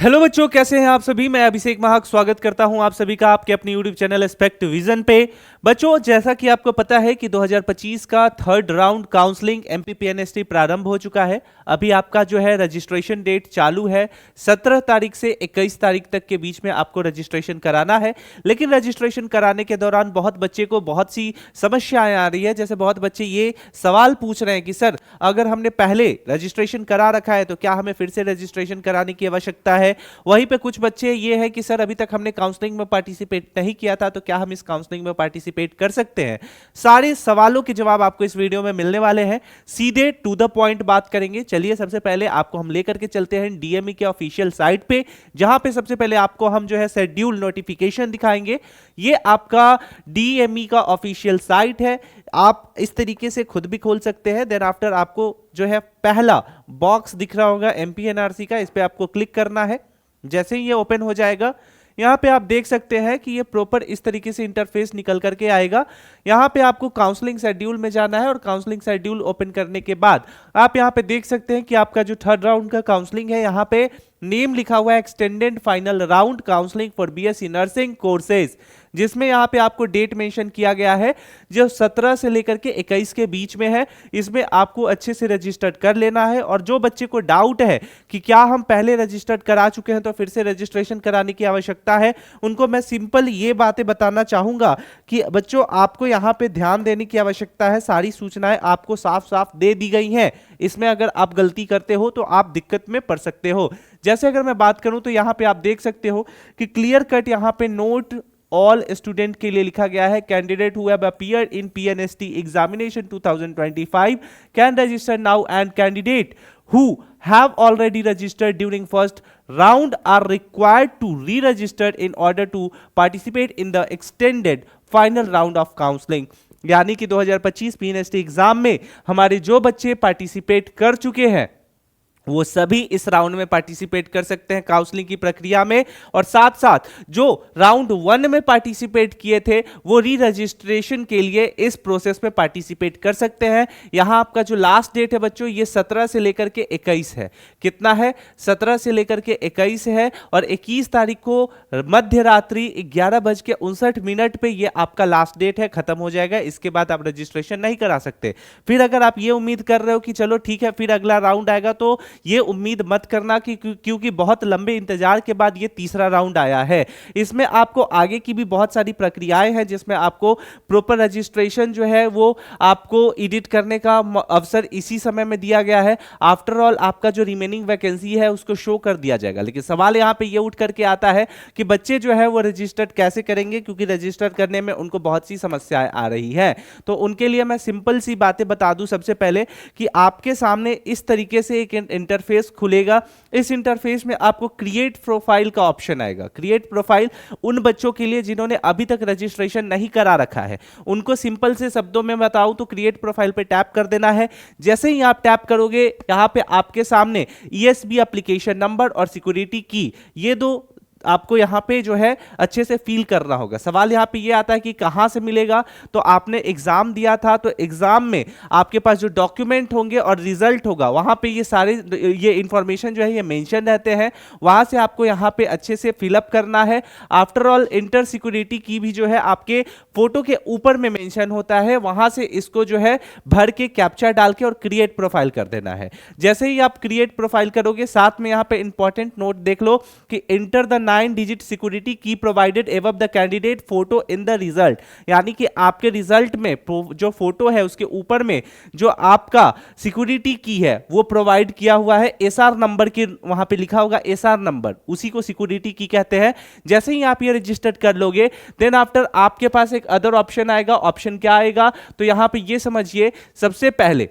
Hello बच्चों, कैसे हैं आप सभी। मैं अभिषेक महाक स्वागत करता हूं आप सभी का आपके अपने यूट्यूब चैनल स्पेक्ट विजन पे। बच्चों, जैसा कि आपको पता है कि 2025 का थर्ड राउंड काउंसलिंग एमपीपीएनएसटी प्रारंभ हो चुका है। अभी आपका जो है रजिस्ट्रेशन डेट चालू है। 17 तारीख से 21 तारीख तक के बीच में आपको रजिस्ट्रेशन कराना है। लेकिन रजिस्ट्रेशन कराने के दौरान बहुत बच्चे को बहुत सी समस्याएं आ रही है। जैसे बहुत बच्चे ये सवाल पूछ रहे हैं कि सर, अगर हमने पहले रजिस्ट्रेशन करा रखा है तो क्या हमें फिर से रजिस्ट्रेशन कराने की आवश्यकता है। वहीं पे कुछ बच्चे ये है कि सर, अभी तक हमने काउंसलिंग में पार्टिसिपेट नहीं किया था तो क्या हम इस काउंसलिंग में पार्टिसिपेट कर सकते हैं। सारे सवालों के जवाब आपको इस वीडियो में मिलने वाले हैं। सीधे टू द पॉइंट बात करेंगे। चलिए, सबसे पहले आपको हम लेकर के चलते हैं डीएमई के ऑफिशियल साइट पे, जहां पे सबसे पहले आपको हम जो है शेड्यूल नोटिफिकेशन दिखाएंगे। ये आपका डीएमई का ऑफिशियल साइट है। आप इस तरीके से खुद भी खोल सकते हैं। देन आफ्टर आपको जो है पहला बॉक्स दिख रहा होगा एमपीएनआरसी का, इस पे आपको क्लिक करना है। जैसे ही ये ओपन हो जाएगा, यहाँ पे आप देख सकते हैं कि ये प्रॉपर इस तरीके से इंटरफेस निकल करके आएगा। यहाँ पे आपको काउंसलिंग शेड्यूल में जाना है और काउंसलिंग शेड्यूल ओपन करने के बाद आप यहाँ पे देख सकते हैं कि आपका जो थर्ड राउंड का काउंसलिंग है, यहाँ पे नेम लिखा हुआ है extended final round counselling for BSc nursing courses, जिसमें यहाँ पे आपको डेट मेंशन किया गया है जो 17 से लेकर के 21 के बीच में है। इसमें आपको अच्छे से रजिस्टर्ड कर लेना है। और जो बच्चे को डाउट है कि क्या हम पहले रजिस्टर्ड करा चुके हैं तो फिर से रजिस्ट्रेशन कराने की आवश्यकता है, उनको मैं सिंपल ये बातें बताना चाहूंगा कि बच्चों, आपको यहाँ पे ध्यान देने की आवश्यकता है। सारी सूचनाएं आपको साफ साफ दे दी गई हैं। इसमें अगर आप गलती करते हो तो आप दिक्कत में पड़ सकते हो। जैसे अगर मैं बात करूं तो यहाँ पे आप देख सकते हो कि क्लियर कट यहाँ पे नोट ऑल स्टूडेंट के लिए लिखा गया है। Candidate who have appeared in PNST examination 2025 can register now and candidate who have already registered during first round are required to re-register in order to participate in the extended final round of counseling। यानी कि 2025 PNST exam में हमारे जो बच्चे participate कर चुके हैं वो सभी इस राउंड में पार्टिसिपेट कर सकते हैं काउंसलिंग की प्रक्रिया में। और साथ साथ जो राउंड 1 में पार्टिसिपेट किए थे वो री रजिस्ट्रेशन के लिए इस प्रोसेस में पार्टिसिपेट कर सकते हैं। यहां आपका जो लास्ट डेट है बच्चों, ये 17 से लेकर के 21 है। कितना है? 17 से लेकर के 21 है। और 21 तारीख को मध्य रात्रि 11:59 पे ये आपका लास्ट डेट है, खत्म हो जाएगा। इसके बाद आप रजिस्ट्रेशन नहीं करा सकते। फिर अगर आप ये उम्मीद कर रहे हो कि चलो ठीक है, फिर अगला राउंड आएगा, तो ये उम्मीद मत करना कि क्योंकि बहुत लंबे इंतजार के बाद ये तीसरा राउंड आया है। इसमें आपको आगे की भी बहुत सारी प्रक्रियाएं हैं जिसमें आपको प्रॉपर रजिस्ट्रेशन जो है वो आपको एडिट करने का अवसर इसी समय में दिया गया है। आफ्टर ऑल आपका जो रिमेनिंग वैकेंसी है उसको शो कर दिया जाएगा। लेकिन सवाल यहाँ पे ये उठ करके आता है कि बच्चे जो है वो रजिस्टर्ड कैसे करेंगे, क्योंकि रजिस्टर करने में उनको बहुत सी समस्याएं आ रही है। तो उनके लिए मैं सिंपल सी बातें बता दूं सबसे पहले कि आपके सामने इस तरीके से एक इंटरफेस खुलेगा। इस इंटरफेस में आपको क्रिएट प्रोफाइल का ऑप्शन आएगा। क्रिएट प्रोफाइल उन बच्चों के लिए जिन्होंने अभी तक रजिस्ट्रेशन नहीं करा रखा है, उनको सिंपल से शब्दों में बताऊं तो क्रिएट प्रोफाइल पे टैप कर देना है। जैसे ही आप टैप करोगे, यहां पे आपके सामने ईएसबी एप्लीकेशन नंबर और सिक्योरिटी की, ये दो आपको यहाँ पे जो है अच्छे से फील करना होगा। सवाल यहाँ पे ये आता है कि कहाँ से मिलेगा, तो आपने एग्जाम दिया था तो एग्जाम में आपके पास जो डॉक्यूमेंट होंगे और रिजल्ट होगा, वहाँ पे ये सारे ये इंफॉर्मेशन जो है ये मेंशन रहते हैं। वहाँ से आपको यहाँ पे अच्छे से फिलअप करना है। आफ्टर ऑल इंटर सिक्योरिटी की भी जो है आपके फोटो के ऊपर में मेंशन होता है, वहाँ से इसको जो है भर के कैप्चा डाल के और क्रिएट प्रोफाइल कर देना है। जैसे ही आप क्रिएट प्रोफाइल करोगे, साथ में यहाँ पे इंपॉर्टेंट नोट देख लो कि इंटर द 9 डिजिट सिक्योरिटी की provided above the candidate photo in the result. यानी कि आपके रिजल्ट में जो फोटो है उसके ऊपर में जो आपका सिक्योरिटी की है वो प्रोवाइड किया हुआ है। एसआर नंबर के वहां पे लिखा होगा एसआर नंबर, उसी को सिक्योरिटी की कहते हैं। जैसे ही आप ये रजिस्टर्ड कर लोगे, देन आफ्टर आपके पास एक अदर ऑप्शन आएगा। ऑप्शन क्या आएगा, तो यहां पे ये समझिए, सबसे पहले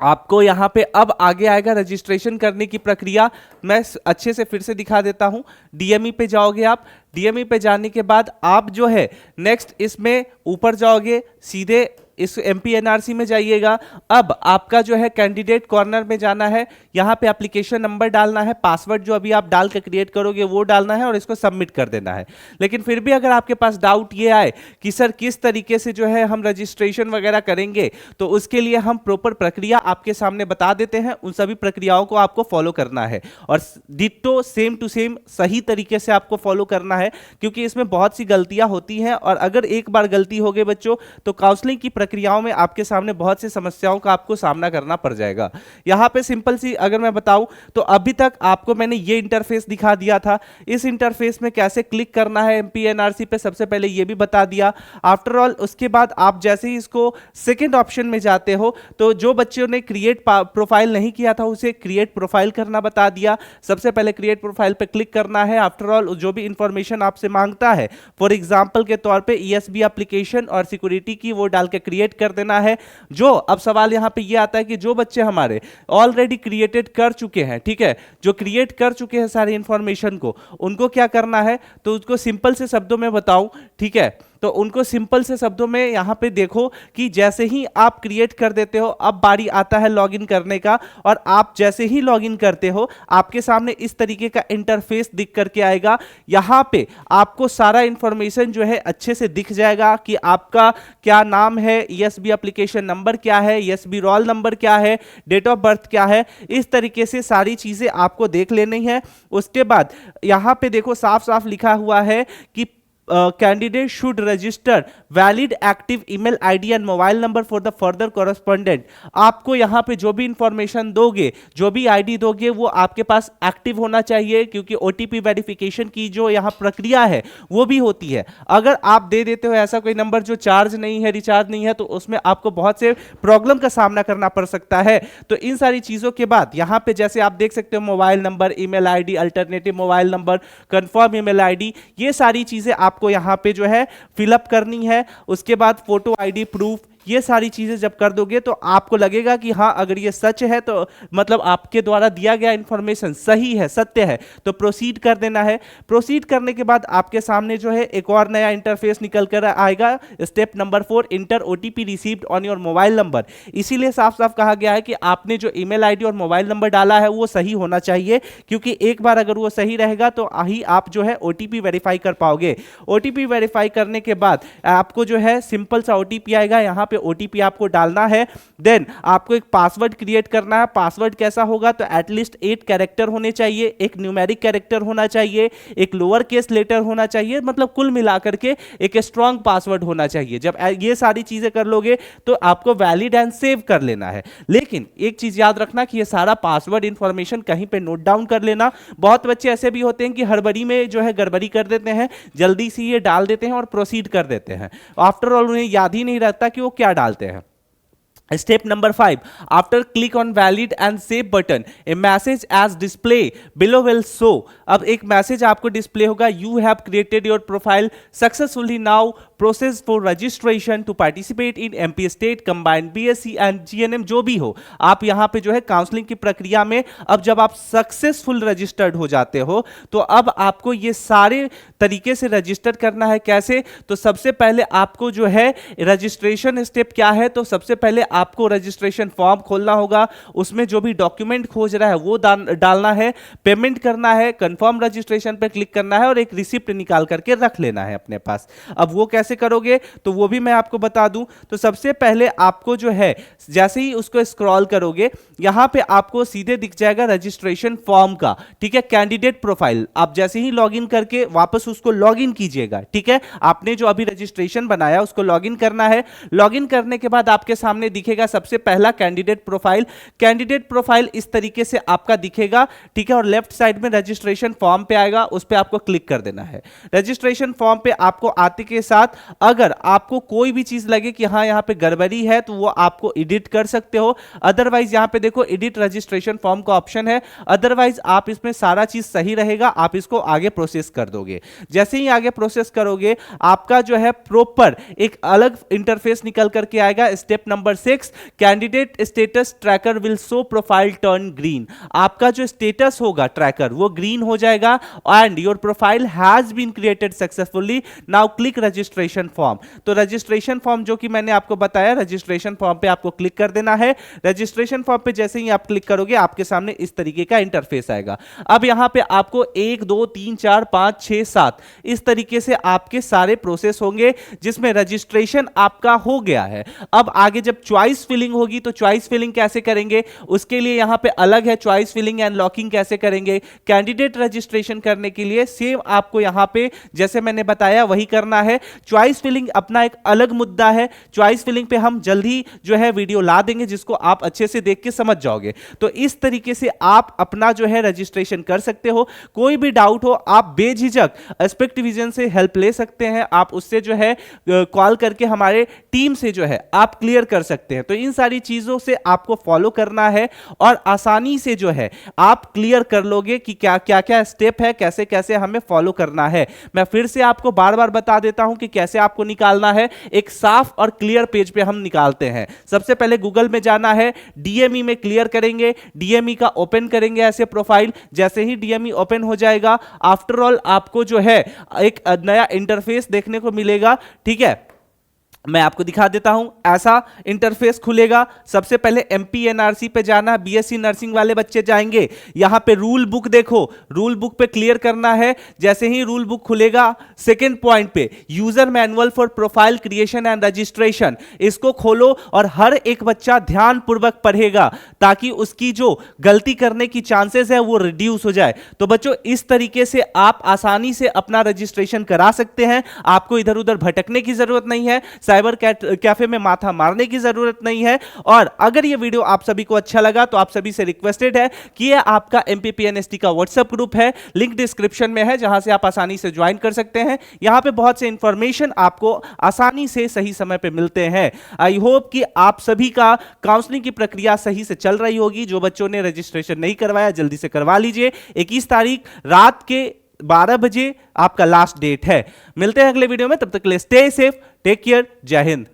आपको यहां पे अब आगे आएगा रजिस्ट्रेशन करने की प्रक्रिया। मैं अच्छे से फिर से दिखा देता हूं। डीएमई पे जाओगे आप। डीएमई पे जाने के बाद आप जो है नेक्स्ट इसमें ऊपर जाओगे, सीधे इस एमपीएनआरसी में जाइएगा। अब आपका जो है कैंडिडेट कॉर्नर में जाना है, यहाँ पे एप्लीकेशन नंबर डालना है, पासवर्ड जो अभी आप डाल के क्रिएट करोगे वो डालना है और इसको सबमिट कर देना है। लेकिन फिर भी अगर आपके पास डाउट ये आए कि सर किस तरीके से जो है हम रजिस्ट्रेशन वगैरह करेंगे, तो उसके लिए हम प्रॉपर प्रक्रिया आपके सामने बता देते हैं। उन सभी प्रक्रियाओं को आपको फॉलो करना है और डिट्टो सेम टू सेम सही तरीके से आपको फॉलो करना है, क्योंकि इसमें बहुत सी गलतियां होती हैं और अगर एक बार गलती हो गई बच्चों तो काउंसलिंग की प्रक्रियाओं में आपके सामने बहुत सी समस्याओं का आपको सामना करना पड़ जाएगा। यहां पे सिंपल सी अगर मैं बताऊं तो अभी तक आपको मैंने ये इंटरफेस दिखा दिया था। इस इंटरफेस में कैसे क्लिक करना है एमपीएनआरसी पे सबसे पहले ये भी बता दिया। आफ्टर ऑल उसके बाद आप जैसे ही इसको सेकंड ऑप्शन में जाते हो तो जो बच्चों ने क्रिएट प्रोफाइल नहीं किया था उसे क्रिएट प्रोफाइल करना बता दिया। सबसे पहले क्रिएट प्रोफाइल पे क्लिक करना है। आफ्टर ऑल जो भी इंफॉर्मेशन आपसे मांगता है, फॉर एग्जांपल के तौर पे ईएसबी एप्लीकेशन और सिक्योरिटी की, वो डाल के क्रिएट कर देना है। जो अब सवाल यहां पे ये आता है कि जो बच्चे हमारे ऑलरेडी क्रिएटेड कर चुके हैं, ठीक है, जो क्रिएट कर चुके हैं सारी इंफॉर्मेशन को, उनको क्या करना है, तो उसको सिंपल से शब्दों में बताऊं, ठीक है, तो उनको सिंपल से शब्दों में यहां पे देखो कि जैसे ही आप क्रिएट कर देते हो अब बारी आता है लॉगिन करने का, और आप जैसे ही लॉगिन करते हो आपके सामने इस तरीके का इंटरफेस दिख करके आएगा। यहां पे आपको सारा इंफॉर्मेशन जो है अच्छे से दिख जाएगा कि आपका क्या नाम है, ईएसबी एप्लीकेशन नंबर क्या है, ईएसबी रोल नंबर क्या है, डेट ऑफ बर्थ क्या है, इस तरीके से सारी चीजें आपको देख लेनी है। उसके बाद यहां पे देखो साफ साफ लिखा हुआ है कि candidate should register valid active email ID and mobile number for the further correspondent. आपको यहां पे जो भी इंफॉर्मेशन दोगे, जो भी आईडी दोगे, वो आपके पास एक्टिव होना चाहिए, क्योंकि ओटीपी वेरिफिकेशन की जो यहां प्रक्रिया है वो भी होती है। अगर आप दे देते हो ऐसा कोई नंबर जो चार्ज नहीं है, रिचार्ज नहीं है, तो उसमें आपको बहुत से प्रॉब्लम का सामना करना पड़ सकता है। तो इन सारी चीजों के बाद यहां पे जैसे आप देख सकते हो mobile number, email ID, alternative mobile number, confirm email ID, ये सारी चीजें आपको यहां पे जो है फिलअप करनी है। उसके बाद फोटो आईडी प्रूफ, ये सारी चीजें जब कर दोगे तो आपको लगेगा कि हाँ अगर ये सच है तो मतलब आपके द्वारा दिया गया इंफॉर्मेशन सही है, सत्य है, तो प्रोसीड कर देना है। प्रोसीड करने के बाद आपके सामने जो है एक और नया इंटरफेस निकल कर आएगा। Step number 4, inter OTP received on your mobile number. इसीलिए साफ साफ कहा गया है कि आपने जो ईमेल आईडी और मोबाइल नंबर डाला है वो सही होना चाहिए, क्योंकि एक बार अगर वो सही रहेगा तो ही आप जो है ओटीपी वेरीफाई कर पाओगे। ओटीपी वेरीफाई करने के बाद आपको जो है सिंपल सा ओटीपी आएगा, यहाँ पे ओटीपी आपको डालना है। देन आपको एक पासवर्ड क्रिएट करना है। पासवर्ड कैसा होगा, तो एटलीस्ट 8 कैरेक्टर होने चाहिए, एक न्यूमेरिक कैरेक्टर होना चाहिए, एक लोअर केस लेटर होना चाहिए, मतलब कुल मिलाकर के एक स्ट्रॉन्ग पासवर्ड होना चाहिए। जब ये सारी चीजें कर लोगे तो आपको वैलिड एंड सेव कर लेना है। लेकिन एक चीज याद रखना कि ये सारा पासवर्ड इंफॉर्मेशन कहीं पे नोट डाउन कर लेना। बहुत बच्चे ऐसे भी होते हैं कि हड़बड़ी में जो है गड़बड़ी कर देते हैं, जल्दी से ये डाल देते हैं और प्रोसीड कर देते हैं। आफ्टर ऑल उन्हें याद ही नहीं रहता कि वो क्या डालते हैं। Step number 5, after click on valid and save button, a message as display below will show। अब एक मैसेज आपको डिस्प्ले होगा, you have created your profile successfully, now process for registration to participate in MP State Combined BSc and GNM। जो भी हो, आप यहाँ पे जो है काउंसलिंग की प्रक्रिया में अब जब आप सक्सेसफुल रजिस्टर्ड हो जाते हो तो अब आपको ये सारे तरीके से रजिस्टर करना है। कैसे, तो सबसे पहले आपको जो है रजिस्ट्रेशन स्टेप क्या है, तो सबसे पहले आपको रजिस्ट्रेशन फॉर्म खोलना होगा, उसमें जो भी डॉक्यूमेंट खोज रहा है वो डालना है, पेमेंट करना है, कंफर्म रजिस्ट्रेशन पे क्लिक करना है और एक रिसिप्ट निकाल करके रख लेना है अपने पास। अब वो कैसे करोगे तो वो भी मैं आपको बता दूं। तो सबसे पहले आपको जो है जैसे ही उसको स्क्रॉल करोगे यहां पे आपको सीधे दिख जाएगा रजिस्ट्रेशन फॉर्म का, ठीक है, कैंडिडेट प्रोफाइल। आप जैसे ही लॉगिन करके वापस उसको लॉगिन कीजिएगा, ठीक है, आपने जो अभी रजिस्ट्रेशन बनाया उसको लॉगिन करना है। लॉगिन करने के बाद आपके सामने दिखेगा सबसे पहला कैंडिडेट प्रोफाइल। कैंडिडेट प्रोफाइल इस तरीके से आपका दिखेगा, ठीक है, और लेफ्ट साइड में रजिस्ट्रेशन फॉर्म पे आएगा, उस पे आपको क्लिक कर देना है। रजिस्ट्रेशन फॉर्म पे आपको आते के साथ अगर आपको कोई भी चीज लगे कि हाँ यहाँ पे गड़बड़ी है तो वो आपको एडिट कर सकते हो। अदरवाइज यहाँ पे देखो एडिट रजिस्ट्रेशन फॉर्म का ऑप्शन है, अदरवाइज आप इसमें सारा चीज सही रहेगा, आप इसको आगे प्रोसेस कर दोगे। जैसे ही आगे प्रोसेस करोगे आपका जो है प्रॉपर एक अलग इंटरफेस निकल करके आएगा। Step number 6, 6 candidate status tracker will show profile turn green. आपका जो स्टेटस होगा ट्रैकर वो ग्रीन हो जाएगा and your profile has been created successfully. Now click registration form. तो रजिस्ट्रेशन फॉर्म जो कि मैंने आपको बताया, रजिस्ट्रेशन फॉर्म पे आपको क्लिक कर देना है। रजिस्ट्रेशन फॉर्म पे जैसे ही आप क्लिक करोगे आपके सामने इस तरीके का इंटरफेस आएगा। अब यहां पे आपको 1 2 3 4 5 6 7 इस तरीके से आपके सारे प्रोसेस होंगे जिसमें रजिस्ट्रेशन आपका हो गया है। अब आगे जब चॉइस फिलिंग होगी तो चॉइस फिलिंग कैसे करेंगे उसके लिए यहां पे अलग है, चॉइस फिलिंग एंड लॉकिंग कैसे करेंगे। कैंडिडेट रजिस्ट्रेशन करने के लिए सेम आपको यहां पे जैसे मैंने बताया वही करना है। चॉइस फिलिंग अपना एक अलग मुद्दा है, चॉइस फिलिंग पे हम जल्दी जो है वीडियो ला देंगे जिसको आप अच्छे से देख के समझ जाओगे। तो इस तरीके से आप अपना जो है रजिस्ट्रेशन कर सकते हो। कोई भी डाउट हो आप बेझिझक एस्पेक्ट विजन से हेल्प ले सकते हैं, आप उससे जो है कॉल करके हमारे टीम से जो है आप क्लियर कर सकते हैं। तो इन सारी चीजों से आपको फॉलो करना है और आसानी से जो है आप क्लियर कर लोगे कि क्या क्या क्या स्टेप है, कैसे कैसे हमें फॉलो करना है। मैं फिर से आपको बार बार बता देता हूं कि कैसे आपको निकालना है। एक साफ और क्लियर पेज पे हम निकालते हैं। सबसे पहले गूगल में जाना है, डीएमई में क्लियर करेंगे, डीएमई का ओपन करेंगे ऐसे प्रोफाइल। जैसे ही डीएमई ओपन हो जाएगा आफ्टर ऑल आपको जो है एक नया इंटरफेस देखने को मिलेगा। ठीक है, मैं आपको दिखा देता हूं, ऐसा इंटरफेस खुलेगा। सबसे पहले एमपीएनआरसी पे जाना, बीएससी नर्सिंग वाले बच्चे जाएंगे। यहां पे रूल बुक देखो, रूल बुक पे क्लियर करना है। जैसे ही रूल बुक खुलेगा सेकंड पॉइंट पे user manual for profile creation and registration, इसको खोलो और हर एक बच्चा ध्यानपूर्वक पढ़ेगा ताकि उसकी जो गलती करने की चांसेस है वो रिड्यूस हो जाए। तो बच्चों इस तरीके से आप आसानी से अपना रजिस्ट्रेशन करा सकते हैं। आपको इधर उधर भटकने की जरूरत नहीं है, साइबर कैफे में माथा मारने की जरूरत नहीं है। और अगर ये वीडियो आप सभी को अच्छा लगा तो आप सभी से रिक्वेस्टेड है कि ये आपका एमपीपीएनएसटी का व्हाट्सएप ग्रुप है, लिंक डिस्क्रिप्शन में है, जहां से आप आसानी से ज्वाइन कर सकते हैं। यहां पे बहुत से इंफॉर्मेशन आपको आसानी से सही समय पे मिलते हैं। आई होप कि आप सभी का काउंसलिंग की प्रक्रिया सही से चल रही होगी। जो बच्चों ने रजिस्ट्रेशन नहीं करवाया जल्दी से करवा लीजिए। 21 तारीख रात के 12 बजे आपका लास्ट डेट है। मिलते हैं अगले वीडियो में, तब तक के लिए स्टे सेफ, टेक केयर, जय हिंद।